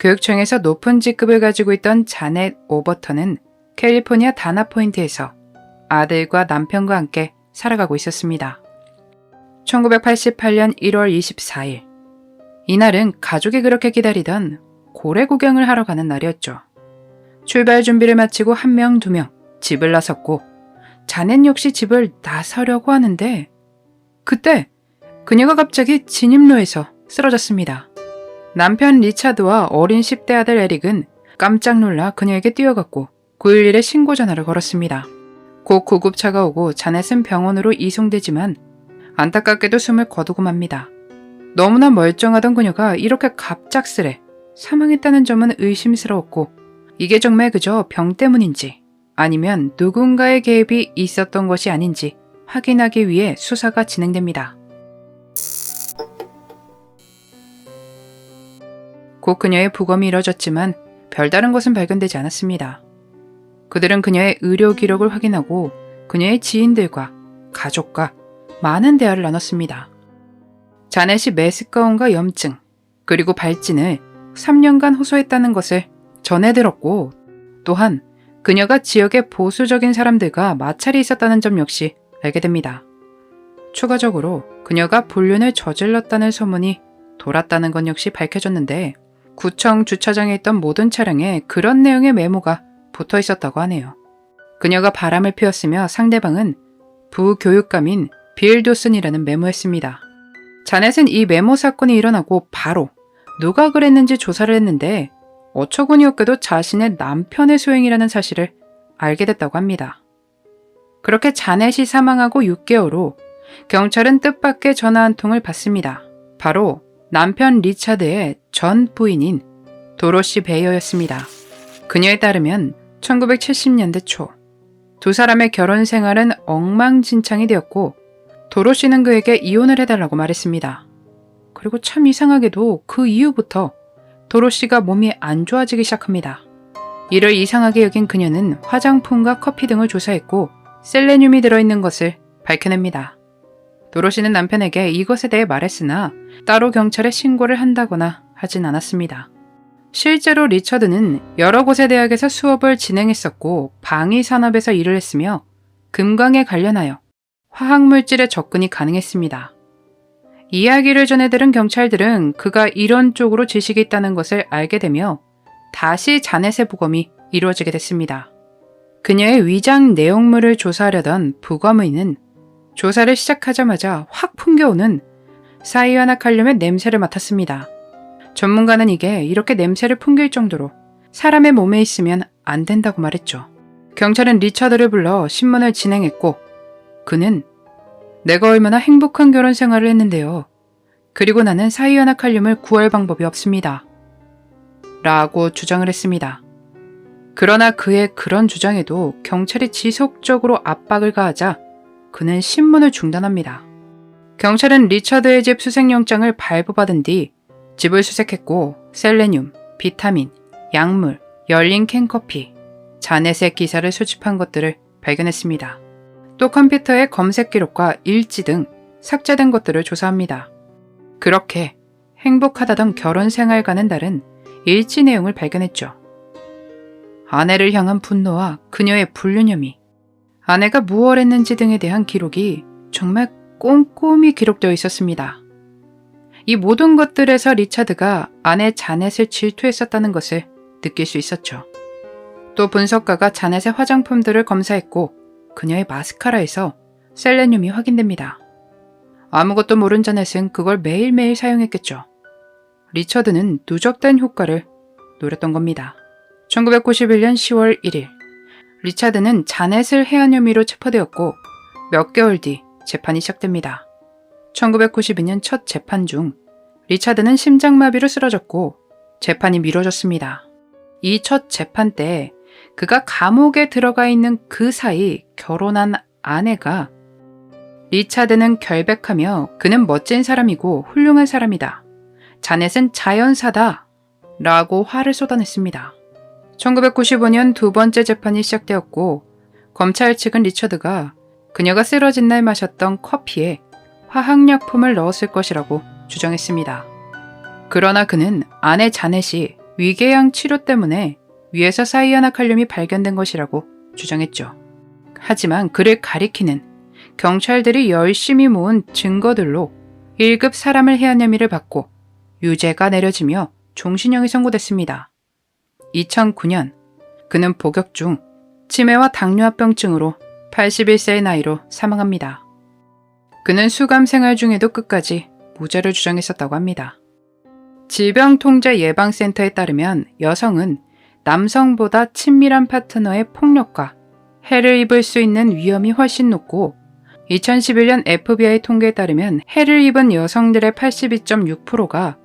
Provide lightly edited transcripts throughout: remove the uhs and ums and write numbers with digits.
교육청에서 높은 직급을 가지고 있던 자넷 오버턴은 캘리포니아 다나포인트에서 아들과 남편과 함께 살아가고 있었습니다. 1988년 1월 24일. 이날은 가족이 그렇게 기다리던 고래 구경을 하러 가는 날이었죠. 출발 준비를 마치고 1명, 2명 집을 나섰고 자넷 역시 집을 나서려고 하는데 그때 그녀가 갑자기 진입로에서 쓰러졌습니다. 남편 리차드와 어린 10대 아들 에릭은 깜짝 놀라 그녀에게 뛰어갔고 911에 신고 전화를 걸었습니다. 곧 구급차가 오고 자넷은 병원으로 이송되지만 안타깝게도 숨을 거두고 맙니다. 너무나 멀쩡하던 그녀가 이렇게 갑작스레 사망했다는 점은 의심스러웠고 이게 정말 그저 병 때문인지 아니면 누군가의 개입이 있었던 것이 아닌지 확인하기 위해 수사가 진행됩니다. 곧 그녀의 부검이 이뤄졌지만 별다른 것은 발견되지 않았습니다. 그들은 그녀의 의료 기록을 확인하고 그녀의 지인들과 가족과 많은 대화를 나눴습니다. 자넷이 메스가움과 염증 그리고 발진을 3년간 호소했다는 것을 전해 들었고 또한 그녀가 지역의 보수적인 사람들과 마찰이 있었다는 점 역시 알게 됩니다. 추가적으로 그녀가 불륜을 저질렀다는 소문이 돌았다는 건 역시 밝혀졌는데 구청 주차장에 있던 모든 차량에 그런 내용의 메모가 붙어 있었다고 하네요. 그녀가 바람을 피웠으며 상대방은 부교육감인 빌 도슨이라는 메모였습니다. 자넷은 이 메모 사건이 일어나고 바로 누가 그랬는지 조사를 했는데 어처구니없게도 자신의 남편의 소행이라는 사실을 알게 됐다고 합니다. 그렇게 자넷이 사망하고 6개월 후 경찰은 뜻밖의 전화 한 통을 받습니다. 바로 남편 리차드의 전 부인인 도로시 베이어였습니다. 그녀에 따르면 1970년대 초 두 사람의 결혼 생활은 엉망진창이 되었고 도로시는 그에게 이혼을 해달라고 말했습니다. 그리고 참 이상하게도 그 이후부터 도로시가 몸이 안 좋아지기 시작합니다. 이를 이상하게 여긴 그녀는 화장품과 커피 등을 조사했고 셀레늄이 들어있는 것을 밝혀냅니다. 도로시는 남편에게 이것에 대해 말했으나 따로 경찰에 신고를 한다거나 하진 않았습니다. 실제로 리처드는 여러 곳의 대학에서 수업을 진행했었고 방위산업에서 일을 했으며 금광에 관련하여 화학물질에 접근이 가능했습니다. 이야기를 전해들은 경찰들은 그가 이런 쪽으로 지식이 있다는 것을 알게 되며 다시 자넷의 부검이 이루어지게 됐습니다. 그녀의 위장 내용물을 조사하려던 부검의는 조사를 시작하자마자 확 풍겨오는 사이아나칼륨의 냄새를 맡았습니다. 전문가는 이게 이렇게 냄새를 풍길 정도로 사람의 몸에 있으면 안 된다고 말했죠. 경찰은 리차드를 불러 신문을 진행했고 그는 내가 얼마나 행복한 결혼 생활을 했는데요. 그리고 나는 사이아나칼륨을 구할 방법이 없습니다. 라고 주장을 했습니다. 그러나 그의 그런 주장에도 경찰이 지속적으로 압박을 가하자 그는 신문을 중단합니다. 경찰은 리차드의 집 수색영장을 발부받은 뒤 집을 수색했고 셀레늄, 비타민, 약물, 열린 캔커피, 자넷의 기사를 수집한 것들을 발견했습니다. 또 컴퓨터의 검색 기록과 일지 등 삭제된 것들을 조사합니다. 그렇게 행복하다던 결혼 생활과는 다른 일지 내용을 발견했죠. 아내를 향한 분노와 그녀의 불륜 혐의, 아내가 무엇을 했는지 등에 대한 기록이 정말 꼼꼼히 기록되어 있었습니다. 이 모든 것들에서 리차드가 아내 자넷을 질투했었다는 것을 느낄 수 있었죠. 또 분석가가 자넷의 화장품들을 검사했고 그녀의 마스카라에서 셀레늄이 확인됩니다. 아무것도 모른 자넷은 그걸 매일매일 사용했겠죠. 리처드는 누적된 효과를 노렸던 겁니다. 1991년 10월 1일 리차드는 자넷을 해한 혐의로 체포되었고 몇 개월 뒤 재판이 시작됩니다. 1992년 첫 재판 중 리차드는 심장마비로 쓰러졌고 재판이 미뤄졌습니다. 이 첫 재판 때 그가 감옥에 들어가 있는 그 사이 결혼한 아내가 리차드는 결백하며 그는 멋진 사람이고 훌륭한 사람이다. 자넷은 자연사다. 라고 화를 쏟아냈습니다. 1995년 두 번째 재판이 시작되었고 검찰 측은 리처드가 그녀가 쓰러진 날 마셨던 커피에 화학약품을 넣었을 것이라고 주장했습니다. 그러나 그는 아내 자넷이 위궤양 치료 때문에 위에서 사이아나칼륨이 발견된 것이라고 주장했죠. 하지만 그를 가리키는 경찰들이 열심히 모은 증거들로 1급 사람을 해한 혐의를 받고 유죄가 내려지며 종신형이 선고됐습니다. 2009년 그는 복역 중 치매와 당뇨합병증으로 81세의 나이로 사망합니다. 그는 수감 생활 중에도 끝까지 무죄를 주장했었다고 합니다. 질병통제예방센터에 따르면 여성은 남성보다 친밀한 파트너의 폭력과 해를 입을 수 있는 위험이 훨씬 높고 2011년 FBI 통계에 따르면 해를 입은 여성들의 82.6%가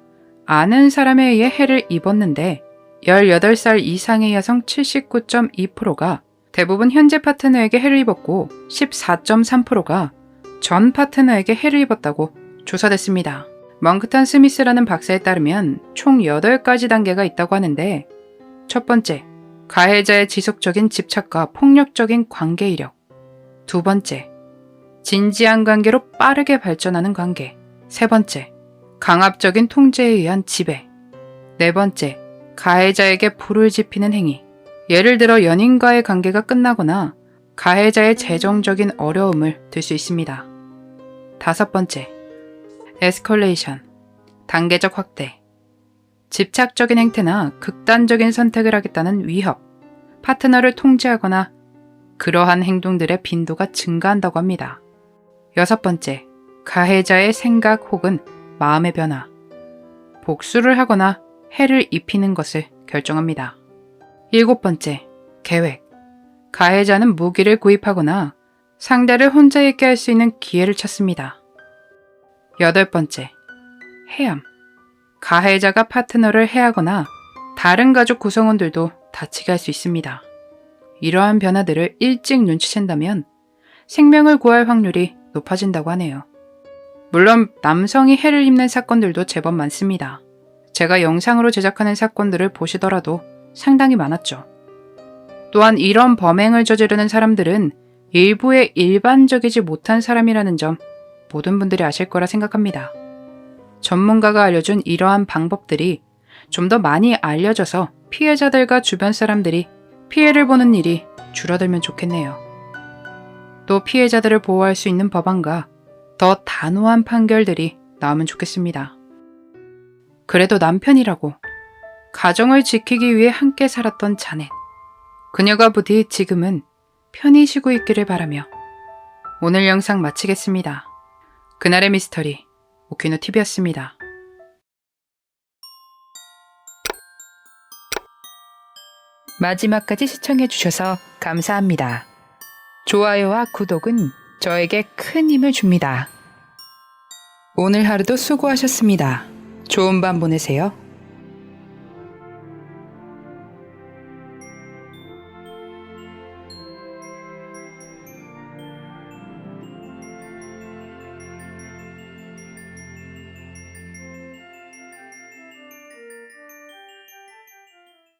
아는 사람에 의해 해를 입었는데 18살 이상의 여성 79.2%가 대부분 현재 파트너에게 해를 입었고 14.3%가 전 파트너에게 해를 입었다고 조사됐습니다. 멍크탄 스미스라는 박사에 따르면 총 8가지 단계가 있다고 하는데 첫 번째, 가해자의 지속적인 집착과 폭력적인 관계 이력. 두 번째, 진지한 관계로 빠르게 발전하는 관계. 세 번째, 강압적인 통제에 의한 지배. 네 번째, 가해자에게 불을 지피는 행위. 예를 들어 연인과의 관계가 끝나거나 가해자의 재정적인 어려움을 들 수 있습니다. 다섯 번째, 에스컬레이션, 단계적 확대. 집착적인 행태나 극단적인 선택을 하겠다는 위협, 파트너를 통제하거나 그러한 행동들의 빈도가 증가한다고 합니다. 여섯 번째, 가해자의 생각 혹은 마음의 변화, 복수를 하거나 해를 입히는 것을 결정합니다. 일곱 번째, 계획, 가해자는 무기를 구입하거나 상대를 혼자 있게 할 수 있는 기회를 찾습니다. 여덟 번째, 해함, 가해자가 파트너를 해하거나 다른 가족 구성원들도 다치게 할 수 있습니다. 이러한 변화들을 일찍 눈치챈다면 생명을 구할 확률이 높아진다고 하네요. 물론 남성이 해를 입는 사건들도 제법 많습니다. 제가 영상으로 제작하는 사건들을 보시더라도 상당히 많았죠. 또한 이런 범행을 저지르는 사람들은 일부의 일반적이지 못한 사람이라는 점 모든 분들이 아실 거라 생각합니다. 전문가가 알려준 이러한 방법들이 좀 더 많이 알려져서 피해자들과 주변 사람들이 피해를 보는 일이 줄어들면 좋겠네요. 또 피해자들을 보호할 수 있는 법안과 더 단호한 판결들이 나오면 좋겠습니다. 그래도 남편이라고 가정을 지키기 위해 함께 살았던 자넷, 그녀가 부디 지금은 편히 쉬고 있기를 바라며 오늘 영상 마치겠습니다. 그날의 미스터리 오키노TV였습니다. 마지막까지 시청해주셔서 감사합니다. 좋아요와 구독은 저에게 큰 힘을 줍니다. 오늘 하루도 수고하셨습니다. 좋은 밤 보내세요.